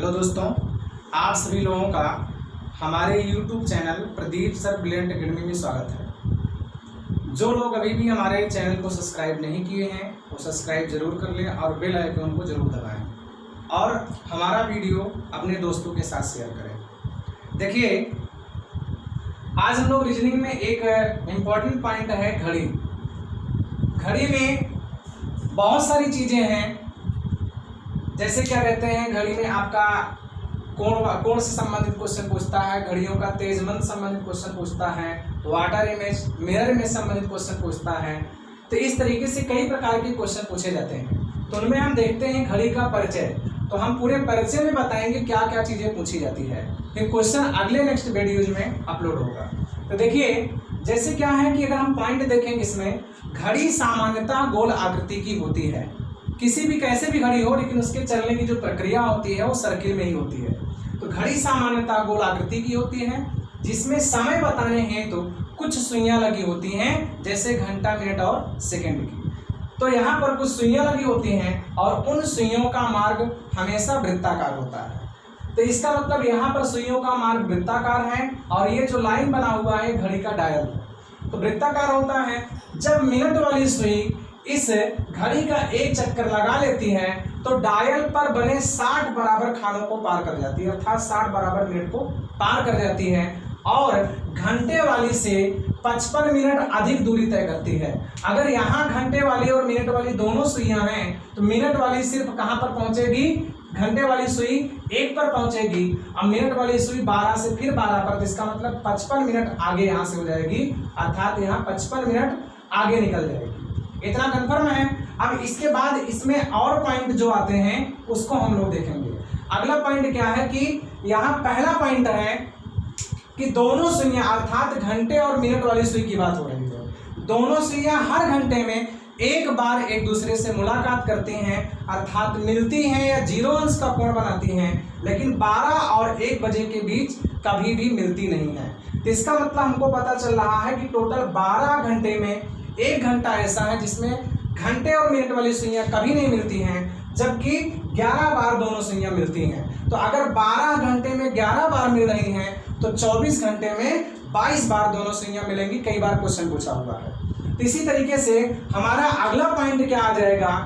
Hello दोस्तों, आप सभी लोगों का हमारे YouTube channel Pradeep sir brilliant academy में स्वागत है। जो लोग अभी भी हमारे चैनल को सब्सक्राइब नहीं किए हैं वो सब्सक्राइब जरूर कर लें और बेल आइकन को जरूर दबाएं और हमारा वीडियो अपने दोस्तों के साथ शेयर करें। देखिए, आज हम लोग रीजनिंग में एक इम्पॉर्टेंट पॉइंट है घड़ी। घड़ी में बहुत सारी चीज़ें हैं, जैसे क्या कहते हैं, घड़ी में आपका कोण से संबंधित क्वेश्चन पूछता है, घड़ियों का तेजमंद संबंधित क्वेश्चन पूछता है, वाटर इमेज, मिरर इमेज संबंधित क्वेश्चन पूछता है। तो इस तरीके से कई प्रकार के क्वेश्चन पूछे जाते हैं। तो उनमें हम देखते हैं घड़ी का परिचय। तो हम पूरे परिचय में बताएंगे क्या क्या चीज़ें पूछी जाती है। फिर क्वेश्चन अगले नेक्स्ट वीडियोज में अपलोड होगा। तो देखिए, जैसे क्या है कि अगर हम पॉइंट देखेंगे इसमें, घड़ी सामान्यतः गोल आकृति की होती है। किसी भी कैसे भी घड़ी हो, लेकिन उसके चलने की जो प्रक्रिया होती है वो सर्किल में ही होती है। तो घड़ी सामान्यतः गोल आकृति की होती है, जिसमें समय बताने हेतु कुछ सुइयां लगी होती हैं, जैसे घंटा, मिनट और सेकंड की। तो यहाँ पर कुछ सुइयां लगी होती हैं और उन सुइयों का मार्ग हमेशा वृत्ताकार होता है। तो इसका मतलब यहाँ पर सुइयों का मार्ग वृत्ताकार है और ये जो लाइन बना हुआ है घड़ी का डायल तो वृत्ताकार होता है। जब मिनट वाली सुई इस घड़ी का एक चक्कर लगा लेती है तो डायल पर बने 60 बराबर खानों को पार कर जाती है, अर्थात 60 बराबर मिनट को पार कर जाती है और घंटे वाली से 55 मिनट अधिक दूरी तय करती है। अगर यहाँ घंटे वाली और मिनट वाली दोनों सुइयां हैं तो मिनट वाली सिर्फ कहाँ पर पहुंचेगी, घंटे वाली सुई 1 पर पहुंचेगी और मिनट वाली सुई 12 से फिर 12 पर। इसका मतलब 55 मिनट आगे यहाँ से हो जाएगी, अर्थात यहाँ 55 मिनट आगे निकल जाएगी। इतना कंफर्म है। अब इसके बाद इसमें और पॉइंट जो आते हैं उसको हम लोग देखेंगे। अगला पॉइंट क्या है कि यहाँ पहला पॉइंट है कि दोनों सुइयां, अर्थात घंटे और मिनट वाली सुई की बात हो रही है, दोनों सुइयां हर घंटे में एक बार एक दूसरे से मुलाकात करती हैं, अर्थात मिलती हैं या 0 अंश का कोण बनाती हैं, लेकिन 12 और 1 बजे के बीच कभी भी मिलती नहीं है। तो इसका मतलब हमको पता चल रहा है कि टोटल 12 घंटे में 1 घंटा ऐसा है जिसमें घंटे और मिनट वाली सुइयां कभी नहीं मिलती हैं, जबकि 11 बार दोनों सुइयां मिलती हैं। तो अगर 12 घंटे में 11 बार मिल रही हैं तो 24 घंटे में 22 बार दोनों सुइयां मिलेंगी। कई बार क्वेश्चन पूछा हुआ है। तो इसी तरीके से हमारा अगला पॉइंट क्या आ जाएगा,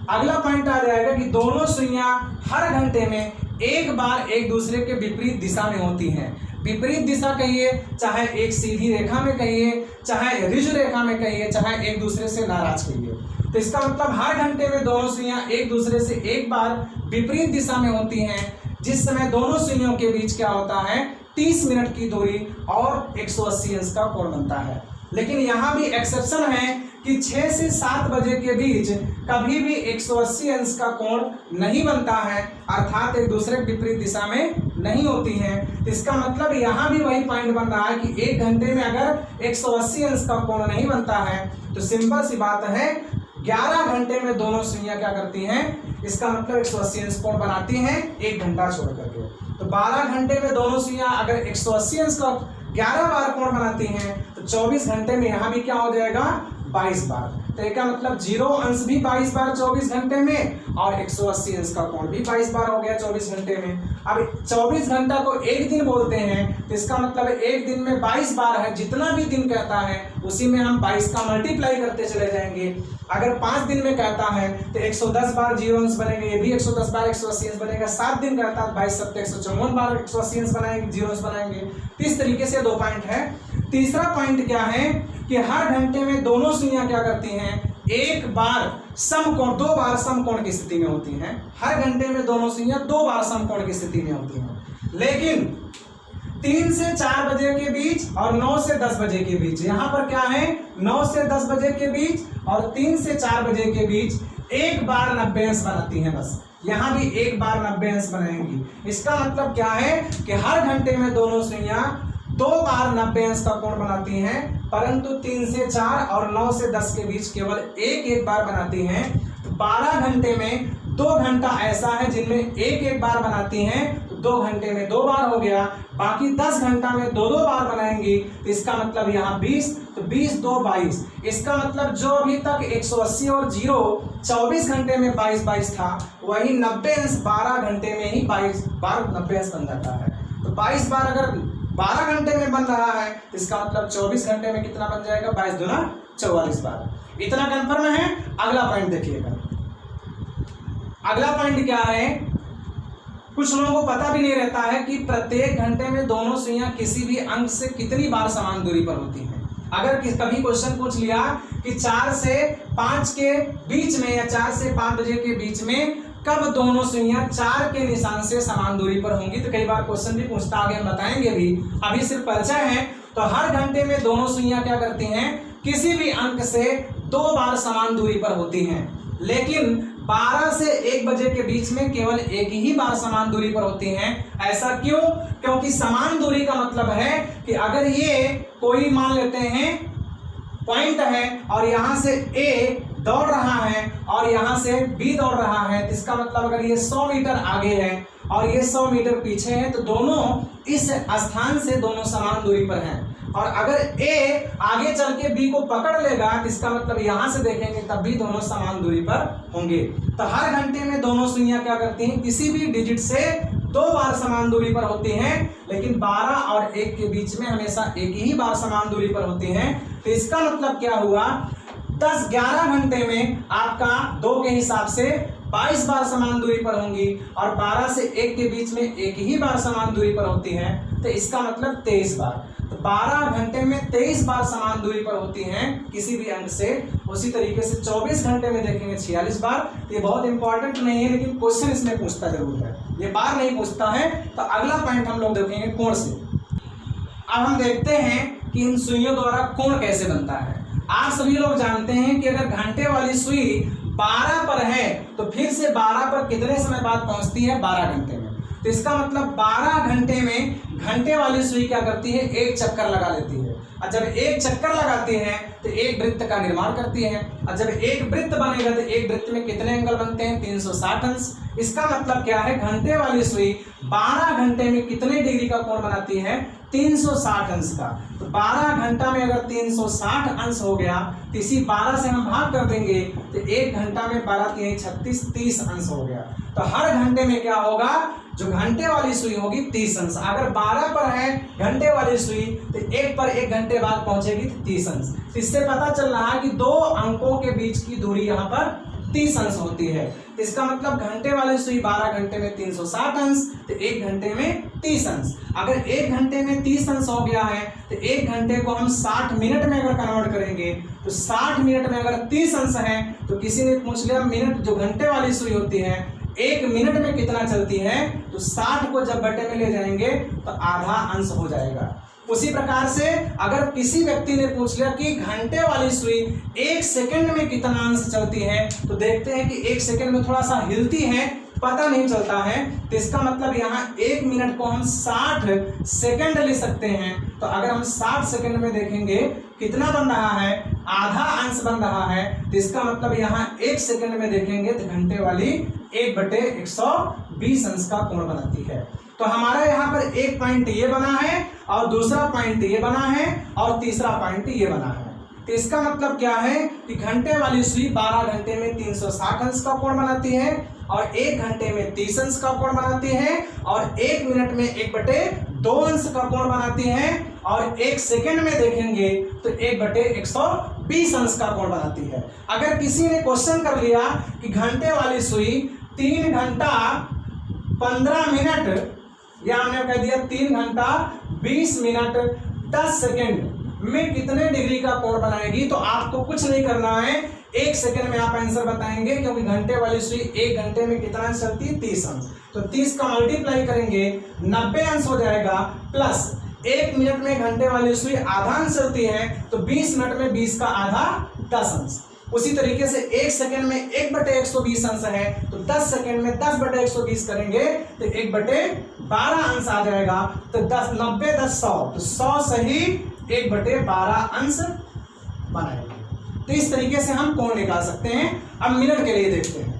अगला पॉइंट आ जाएगा कि दोनों सुइयां हर घंटे में एक बार एक दूसरे के विपरीत दिशा में होती हैं। विपरीत दिशा कहिए, चाहे एक सीधी रेखा में कहिए, चाहे ऋजु रेखा में कहिए, चाहे एक दूसरे से नाराज कहिए। तो इसका मतलब हर घंटे में दोनों सुइयां एक दूसरे से एक बार विपरीत दिशा में होती हैं, जिस समय दोनों सुइयों के बीच क्या होता है, 30 मिनट की दूरी और 180 अंश का कोण बनता है। लेकिन यहाँ भी एक्सेप्शन है कि 6 से 7 बजे के बीच कभी भी 180 अंश का कोण नहीं बनता है, अर्थात एक दूसरे के विपरीत दिशा में नहीं होती हैं। तो इसका मतलब यहाँ भी वही पॉइंट बन रहा है कि 1 घंटे में अगर 180 अंश का कोण नहीं बनता है तो सिंपल सी बात है 11 घंटे में दोनों सुइयां क्या करती हैं, इसका मतलब 180 अंश कोण बनाती हैं 1 घंटा छोड़ करके। तो 12 घंटे में दोनों सुइयां अगर 180 अंश का 11 बार कोण बनाती हैं तो 24 घंटे में यहाँ भी क्या हो जाएगा, 22 बार। तो इसका मतलब 0 अंश भी 22 बार 24 घंटे में और 180 अंश का कोण भी 22 बार हो गया 24 घंटे में। अब 24 घंटा को एक दिन बोलते हैं तो इसका मतलब एक दिन में 22 बार है। जितना भी दिन कहता है उसी में हम 22 का मल्टीप्लाई करते चले जाएंगे। अगर 5 दिन में कहता है तो 110 बार 0 अंश बनेंगे, ये भी 110 बार 180 अंश बनेगा। 7 दिन कहता है 22 सप्ते 154 बार 180 अंश बनाएंगे, 0 अंश बनाएंगे। इस तरीके से 2 पॉइंट है। तीसरा पॉइंट क्या है कि हर घंटे में दोनों सुइयां क्या करती हैं, एक बार समकोण, 2 बार समकोण की स्थिति में होती हैं। हर घंटे में दोनों सुइयां 2 बार समकोण की स्थिति में होती हैं। लेकिन 3 से 4 बजे के बीच और 9 से 10 बजे के बीच, यहाँ पर क्या है, 9 से 10 बजे के बीच और 3 से 4 बजे के बीच एक बार 90 अंश बनाती हैं। बस यहाँ भी एक बार 90 अंश बनाएंगी। इसका मतलब क्या है कि हर घंटे में दोनों सुइयां 2 बार 90 अंश का कोण बनाती हैं, परंतु 3 से 4 और 9 से 10 के बीच केवल एक बार बनाती हैं। तो 12 घंटे में 2 घंटा ऐसा है जिनमें एक बार बनाती हैं, तो 2 घंटे में 2 बार हो गया। बाकी 10 घंटा में 2 बार बनाएंगी। तो इसका मतलब यहाँ 20, तो 20 2 22। इसका मतलब जो अभी तक 180 और 0 24 घंटे में 22 था, वही 90 अंश 12 घंटे में ही 22 बार 90 अंश बन जाता है। तो 22 बार अगर 12 घंटे में बन रहा है, इसका मतलब 24 घंटे में कितना बन जाएगा, 22 दूना 44 बार। इतना कंफर्म है। अगला पॉइंट देखिएगा, अगला पॉइंट क्या है, कुछ लोगों को पता भी नहीं रहता है कि प्रत्येक घंटे में दोनों सुइयां किसी भी अंक से कितनी बार समान दूरी पर होती हैं। अगर कभी क्वेश्चन पूछ लिया कि 4 से 5 के बीच में या 4 से 5 बजे के बीच में कब दोनों सुइयां 4 के निशान से समान दूरी पर होंगी, तो कई बार क्वेश्चन भी पूछता, आगे हम बताएंगे भी, अभी सिर्फ परिचय है। तो हर घंटे में दोनों सुइयां क्या करती हैं, किसी भी अंक से 2 बार समान दूरी पर होती हैं। लेकिन 12 से 1 बजे के बीच में केवल एक ही बार समान दूरी पर होती हैं। ऐसा क्यों? क्योंकि समान दूरी का मतलब है कि अगर ये कोई मान लेते हैं पॉइंट है और यहां से ए दौड़ रहा है और यहां से बी दौड़ रहा है, तो इसका मतलब अगर ये 100 मीटर आगे है और ये 100 मीटर पीछे है, तो दोनों इस स्थान से दोनों समान दूरी पर हैं। और अगर ए आगे चल के बी को पकड़ लेगा, तो इसका मतलब यहां से देखेंगे तब भी दोनों समान दूरी पर होंगे। तो हर घंटे में दोनों सुइयां क्या करती हैं, किसी भी डिजिट से 2 बार समान दूरी पर होती हैं। लेकिन 12 और 1 के बीच में हमेशा एक ही बार समान दूरी पर होती हैं। तो इसका मतलब क्या हुआ, 10-11 घंटे में आपका 2 के हिसाब से 22 बार समान दूरी पर होंगी और 12 से 1 के बीच में एक ही बार समान दूरी पर होती है। तो इसका मतलब 23 बार। तो 12 घंटे में 23 बार समान दूरी पर होती हैं किसी भी अंक से। उसी तरीके से 24 घंटे में देखेंगे 46 बार। ये बहुत इंपॉर्टेंट नहीं है, लेकिन क्वेश्चन इसमें पूछता जरूर है, ये बार नहीं पूछता है। तो अगला पॉइंट हम लोग देखेंगे कोण से। अब हम देखते हैं कि इन सुइयों द्वारा कोण कैसे बनता है। आप सभी लोग जानते हैं कि अगर घंटे वाली सुई 12 पर है तो फिर से 12 पर कितने समय बाद पहुंचती है, 12 घंटे में। तो इसका मतलब 12 घंटे में घंटे वाली सुई क्या करती है, एक चक्कर लगा लेती है। और जब एक चक्कर लगाती है तो एक वृत्त का निर्माण करती है। और जब एक वृत्त बनेगा तो एक वृत्त में कितने एंगल बनते हैं, 360 अंश। इसका मतलब क्या है, घंटे वाली सुई 12 घंटे में कितने डिग्री का कोण बनाती है, 360 अंश का। तो 12 घंटा में अगर 360 अंश हो गया तो इसी 12 से हम भाग कर देंगे तो 1 घंटा में 12 3 36 30 अंश हो गया। तो हर घंटे में क्या होगा, जो घंटे वाली सुई होगी 30 अंश। अगर 12 पर है घंटे वाली सुई तो 1 पर 1 घंटे बाद पहुंचेगी 30 अंश। इससे पता चल रहा है कि 2 अंकों के बीच की दूरी यहाँ पर 30 अंश होती है। इसका मतलब घंटे वाली सुई 12 घंटे में 360 अंश, तो 1 घंटे में 30 अंश। अगर 1 घंटे में 30 अंश हो गया है तो 1 घंटे को हम 60 मिनट में अगर कन्वर्ट करेंगे तो 60 मिनट में अगर 30 अंश है तो किसी ने पूछ लिया मिनट, जो घंटे वाली सुई होती है 1 मिनट में कितना चलती है, तो 60 को जब बटे में ले जाएंगे तो आधा अंश हो जाएगा। उसी प्रकार से अगर किसी व्यक्ति ने पूछ लिया कि घंटे वाली सुई 1 सेकंड में कितना अंश चलती है, तो देखते हैं कि 1 सेकंड में थोड़ा सा हिलती है, पता नहीं चलता है। तो इसका मतलब यहाँ 1 मिनट को हम 60 सेकंड ले सकते हैं। तो अगर हम 60 सेकंड में देखेंगे कितना बन रहा है, आधा अंश बन रहा है। तो इसका मतलब यहाँ 1 सेकंड में देखेंगे तो घंटे वाली 1/120 अंश का कोण बनाती है। तो हमारा यहाँ पर एक पॉइंट ये बना है और दूसरा पॉइंट ये बना है और तीसरा पॉइंट ये बना है। तो इसका मतलब क्या है कि घंटे वाली सुई 12 घंटे में 360 अंश का कोण बनाती है और 1 घंटे में 30 अंश का कोण बनाती है और 1 मिनट में 1/2 अंश का कोण बनाती है और 1 सेकंड में देखेंगे तो 1/120 अंश का कोण बनाती है। अगर किसी ने क्वेश्चन कर लिया कि घंटे वाली सुई 3 घंटा 15 मिनट या हमने कह दिया 3 घंटा 20 मिनट 10 सेकंड में कितने डिग्री का कोण बनाएगी, तो आपको कुछ नहीं करना है, 1 सेकंड में आप आंसर बताएंगे। क्योंकि घंटे वाली सुई 1 घंटे में कितना अंश चलती है, 30 अंश। तो 30 का मल्टीप्लाई करेंगे 90 अंश हो जाएगा, प्लस 1 मिनट में घंटे वाली सुई आधा अंश चलती है तो 20 मिनट में 20 का आधा 10 अंश। उसी तरीके से 1 सेकंड में 1/120 अंश है तो 10 सेकंड में 10/120 करेंगे तो 1/12 अंश आ जाएगा। तो 10 90 10 100, तो 100 सही 1/12 अंश बनाएंगे। तो इस तरीके से हम कोण निकाल सकते हैं। अब मिनट के लिए देखते हैं।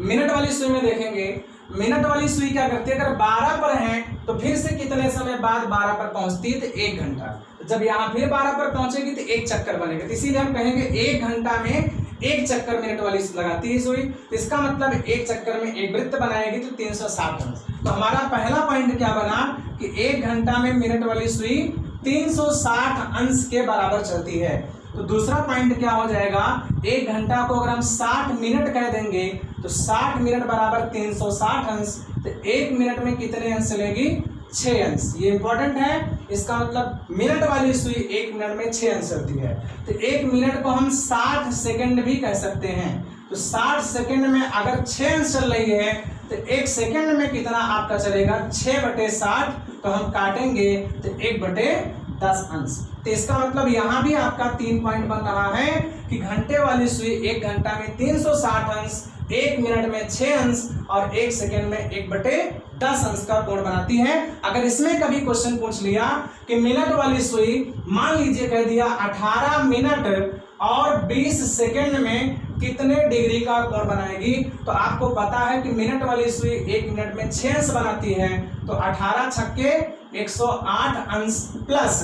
मिनट वाली सुई में देखेंगे, मिनट वाली सुई क्या करती है, अगर 12 पर है तो फिर से कितने समय बाद 12 पर पहुंचती है, तो 1 घंटा। जब यहाँ फिर 12 पर पहुंचेगी तो 1 चक्कर बनेगा। इसीलिए हम कहेंगे 1 घंटा में 1 चक्कर मिनट वाली लगाती है सुई, इसका मतलब 1 चक्कर में एक वृत्त बनाएगी तो 360 अंश। तो हमारा पहला पॉइंट क्या बना कि 1 घंटा में मिनट वाली सुई 360 अंश के बराबर चलती है। तो दूसरा पॉइंट क्या हो जाएगा, 1 घंटा को अगर हम 60 मिनट कह देंगे तो 60 मिनट बराबर 360 अंश, तो 1 मिनट में कितने अंश चलेगी, 6 अंश। ये इंपॉर्टेंट है, इसका मतलब मिनट वाली सुई 1 मिनट में 6 अंश चलती है। तो 1 मिनट को हम 60 सेकंड भी कह सकते हैं। तो 60 सेकंड में अगर 6 अंश चल रही है तो 1 सेकंड में कितना आपका चलेगा, 6/60। तो हम काटेंगे तो 1/10 अंश। तो इसका मतलब यहाँ भी आपका 3 पॉइंट बन रहा है कि घंटे वाली सुई 1 घंटा में 360 अंश, 1 मिनट में 6 अंश और 1 सेकंड में 1/10 अंश का कोण बनाती है। अगर इसमें कभी क्वेश्चन पूछ लिया कि मिनट वाली सुई मान लीजिए कह दिया 18 मिनट और 20 सेकंड में कितने डिग्री का कोण बनाएगी, तो आपको पता है कि मिनट वाली सुई 1 मिनट में 6 अंश बनाती है। तो 18 छक्के 108 अंश प्लस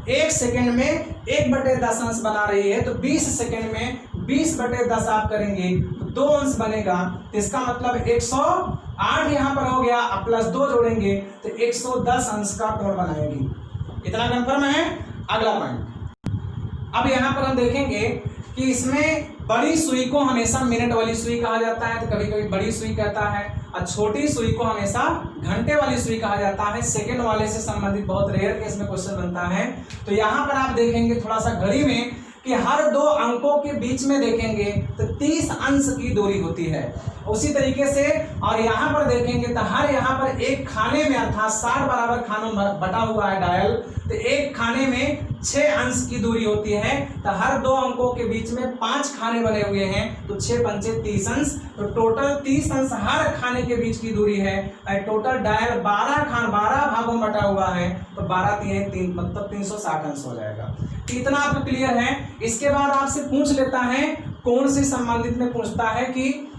1 सेकंड में 1/10 अंश बना रही है, तो 20 सेकंड में 20/10 आप करेंगे तो 2 अंश बनेगा। तो इसका मतलब 108 यहाँ पर हो गया, अब प्लस 2 जोड़ेंगे तो 110 अंश का कोण बनाएगी। इतना कंफर्म है। अगला पॉइंट, अब यहाँ पर हम देखेंगे कि इसमें बड़ी सुई को हमेशा मिनट वाली सुई कहा जाता है, तो कभी कभी बड़ी सुई कहता है, और छोटी सुई को हमेशा घंटे वाली सुई कहा जाता है। सेकंड वाले से संबंधित बहुत रेयर केस में क्वेश्चन बनता है। तो यहाँ पर आप देखेंगे थोड़ा सा घड़ी में कि हर 2 अंकों के बीच में देखेंगे तो 30 अंश की दूरी होती है। उसी तरीके से और यहाँ पर देखेंगे तो हर यहाँ पर एक खाने में अर्थात 60 बराबर खानों में बटा हुआ है डायल, तो एक खाने में 6 अंश की दूरी होती है। तो हर 2 अंकों के बीच में 5 खाने बने हुए हैं, तो 6 पंचे 30 अंश, तो टोटल 30 अंश हर खाने के बीच की दूरी है। टोटल डायल 12 भागों में बटा हुआ है, तो 12 3 3 मतलब 360 अंश हो जाएगा। इतना आपको क्लियर है। इसके बाद आपसे पूछ लेता है, कोण से संबंधित में पूछता है कि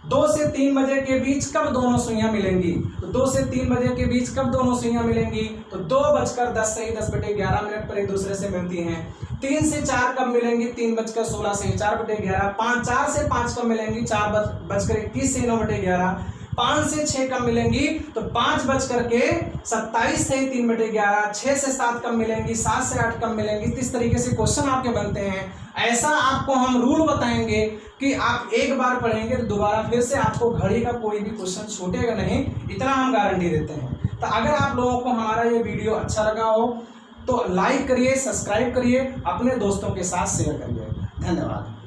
2 से 3 बजे के बीच कब दोनों सुइयां मिलेंगी। तो 2 से 3 बजे के बीच कब दोनों सुइयां मिलेंगी, तो 2:10 से ही 10/11 मिनट पर एक दूसरे से मिलती हैं। 3 से 4 कब मिलेंगी, 3:16 से 4/11। 4 से 5 कब मिलेंगी, 4:21 से 9/11। 5 से 6 कब मिलेंगी, तो 5:27 से 3/11। 6 से 7 कब मिलेंगी, 7 से 8 कब मिलेंगी। इस तरीके से क्वेश्चन आपके बनते हैं। ऐसा आपको हम रूल बताएंगे कि आप एक बार पढ़ेंगे तो दोबारा फिर से आपको घड़ी का कोई भी क्वेश्चन छूटेगा नहीं, इतना हम गारंटी देते हैं। तो अगर आप लोगों को हमारा ये वीडियो अच्छा लगा हो तो लाइक करिए, सब्सक्राइब करिए, अपने दोस्तों के साथ शेयर करिए। धन्यवाद।